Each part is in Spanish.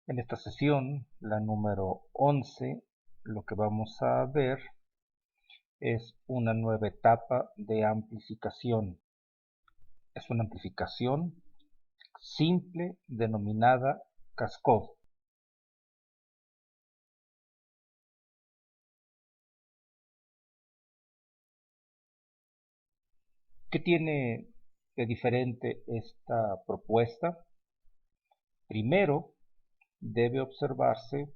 En esta sesión, la número 11, lo que vamos a ver es una nueva etapa de amplificación. Es una amplificación simple denominada cascode. ¿Qué tiene de diferente esta propuesta? Primero, debe observarse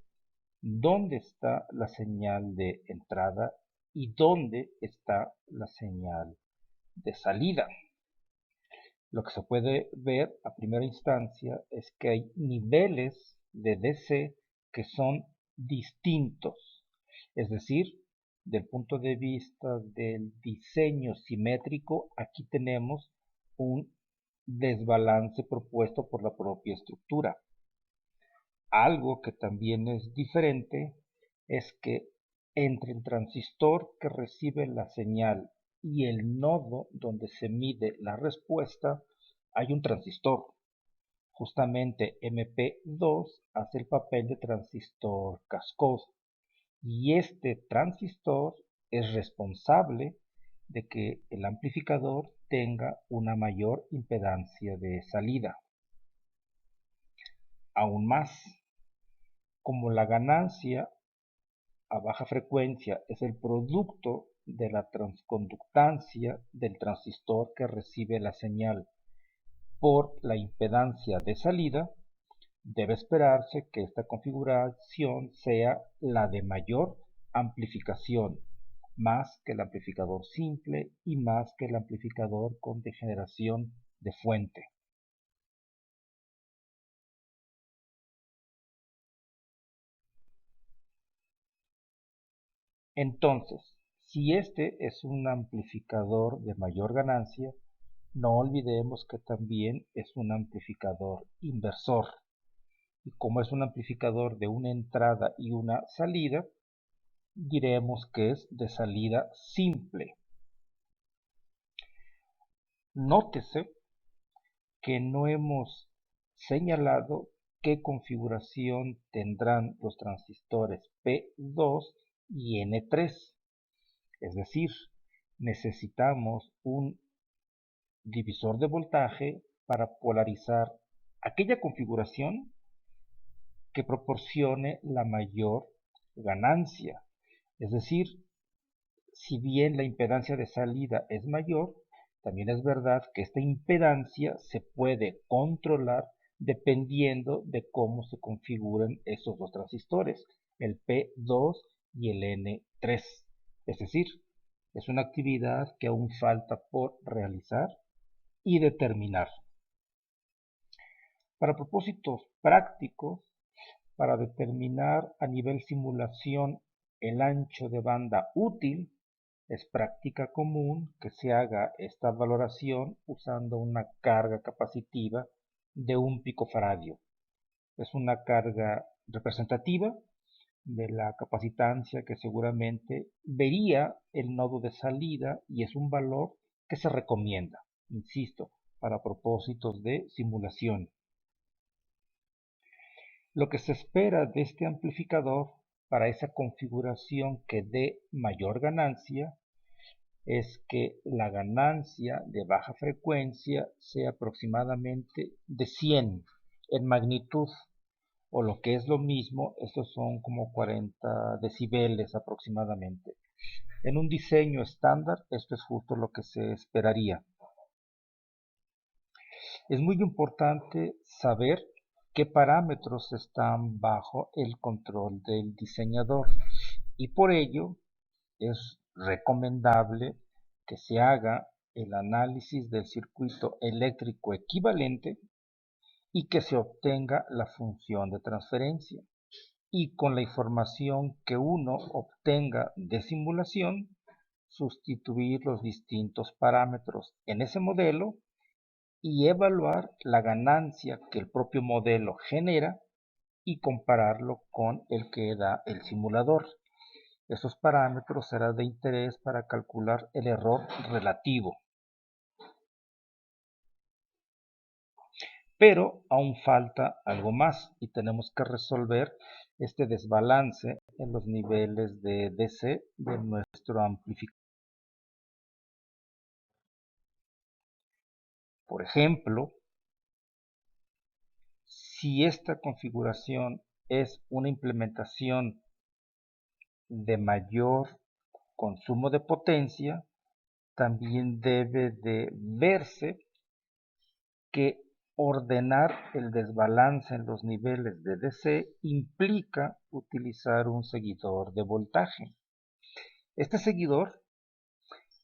dónde está la señal de entrada y dónde está la señal de salida. Lo que se puede ver a primera instancia es que hay niveles de DC que son distintos. Es decir, del punto de vista del diseño simétrico, aquí tenemos un desbalance propuesto por la propia estructura. Algo que también es diferente es que entre el transistor que recibe la señal y el nodo donde se mide la respuesta hay un transistor. Justamente MP2 hace el papel de transistor cascode y este transistor es responsable de que el amplificador tenga una mayor impedancia de salida. Aún más, como la ganancia a baja frecuencia es el producto de la transconductancia del transistor que recibe la señal por la impedancia de salida, debe esperarse que esta configuración sea la de mayor amplificación, más que el amplificador simple y más que el amplificador con degeneración de fuente. Entonces, si este es un amplificador de mayor ganancia, no olvidemos que también es un amplificador inversor. Y como es un amplificador de una entrada y una salida, diremos que es de salida simple. Nótese que no hemos señalado qué configuración tendrán los transistores P2 y N3. Es decir, necesitamos un divisor de voltaje para polarizar aquella configuración que proporcione la mayor ganancia. Es decir, si bien la impedancia de salida es mayor, también es verdad que esta impedancia se puede controlar dependiendo de cómo se configuren esos dos transistores, el P2 y el N3. Es decir, es una actividad que aún falta por realizar y determinar. Para propósitos prácticos, para determinar a nivel simulación el ancho de banda útil, es práctica común que se haga esta valoración usando una carga capacitiva de 1 picofaradio. Es una carga representativa de la capacitancia que seguramente vería el nodo de salida y es un valor que se recomienda, insisto, para propósitos de simulación. Lo que se espera de este amplificador para esa configuración que dé mayor ganancia es que la ganancia de baja frecuencia sea aproximadamente de 100 en magnitud, o lo que es lo mismo, estos son como 40 decibeles aproximadamente. En un diseño estándar, esto es justo lo que se esperaría. Es muy importante saber qué parámetros están bajo el control del diseñador y por ello es recomendable que se haga el análisis del circuito eléctrico equivalente y que se obtenga la función de transferencia. Y con la información que uno obtenga de simulación, sustituir los distintos parámetros en ese modelo y evaluar la ganancia que el propio modelo genera y compararlo con el que da el simulador. Esos parámetros serán de interés para calcular el error relativo. Pero aún falta algo más y tenemos que resolver este desbalance en los niveles de DC de nuestro amplificador. Por ejemplo, si esta configuración es una implementación de mayor consumo de potencia, también debe de verse que ordenar el desbalance en los niveles de DC implica utilizar un seguidor de voltaje. Este seguidor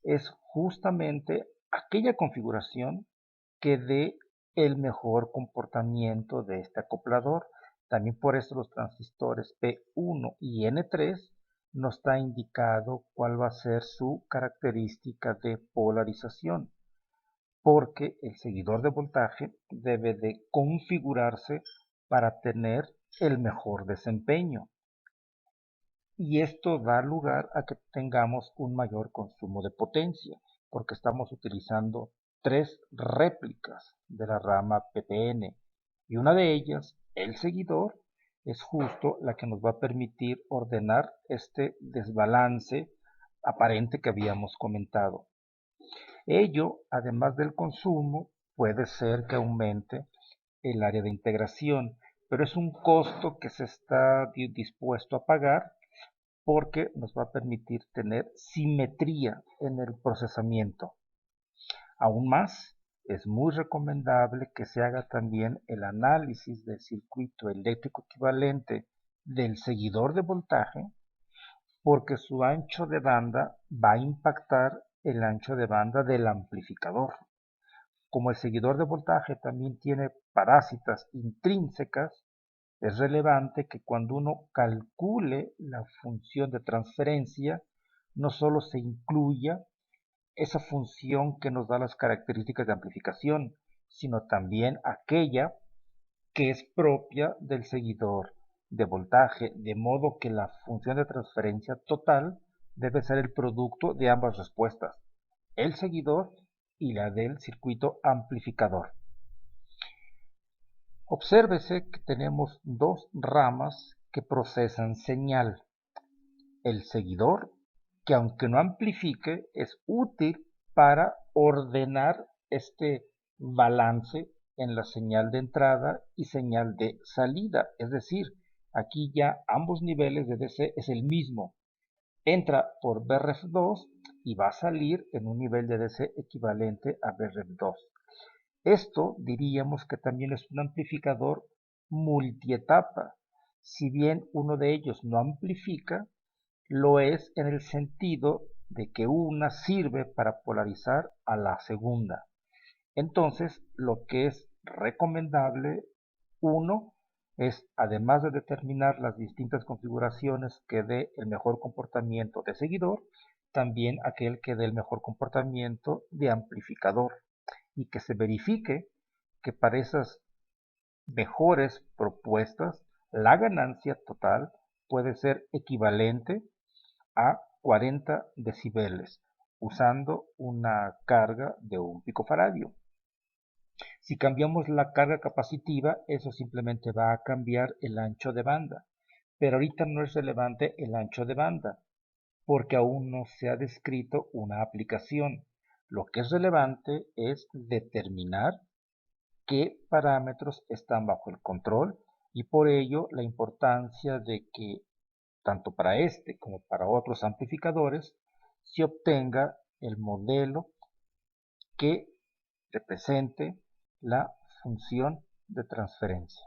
es justamente aquella configuración que dé el mejor comportamiento de este acoplador. También por eso los transistores P1 y N3 nos está indicado cuál va a ser su característica de polarización, porque el seguidor de voltaje debe de configurarse para tener el mejor desempeño. Y esto da lugar a que tengamos un mayor consumo de potencia, porque estamos utilizando 3 réplicas de la rama PPN, y una de ellas, el seguidor, es justo la que nos va a permitir ordenar este desbalance aparente que habíamos comentado. Ello, además del consumo, puede ser que aumente el área de integración, pero es un costo que se está dispuesto a pagar porque nos va a permitir tener simetría en el procesamiento. Aún más, es muy recomendable que se haga también el análisis del circuito eléctrico equivalente del seguidor de voltaje, porque su ancho de banda va a impactar el ancho de banda del amplificador. Como el seguidor de voltaje también tiene parásitas intrínsecas, es relevante que cuando uno calcule la función de transferencia, no solo se incluya esa función que nos da las características de amplificación, sino también aquella que es propia del seguidor de voltaje, de modo que la función de transferencia total debe ser el producto de ambas respuestas, el seguidor y la del circuito amplificador. Obsérvese que tenemos dos ramas que procesan señal. El seguidor, que aunque no amplifique, es útil para ordenar este balance en la señal de entrada y señal de salida. Es decir, aquí ya ambos niveles de DC es el mismo. Entra por BREF2 y va a salir en un nivel de DC equivalente a BREF2. Esto diríamos que también es un amplificador multietapa. Si bien uno de ellos no amplifica, lo es en el sentido de que una sirve para polarizar a la segunda. Entonces, lo que es recomendable, uno, es además de determinar las distintas configuraciones que dé el mejor comportamiento de seguidor, también aquel que dé el mejor comportamiento de amplificador, y que se verifique que para esas mejores propuestas la ganancia total puede ser equivalente a 40 decibeles usando una carga de 1 picofaradio. Si cambiamos la carga capacitiva, eso simplemente va a cambiar el ancho de banda, pero ahorita no es relevante el ancho de banda porque aún no se ha descrito una aplicación. Lo que es relevante es determinar qué parámetros están bajo el control y por ello la importancia de que tanto para este como para otros amplificadores se obtenga el modelo que represente la función de transferencia.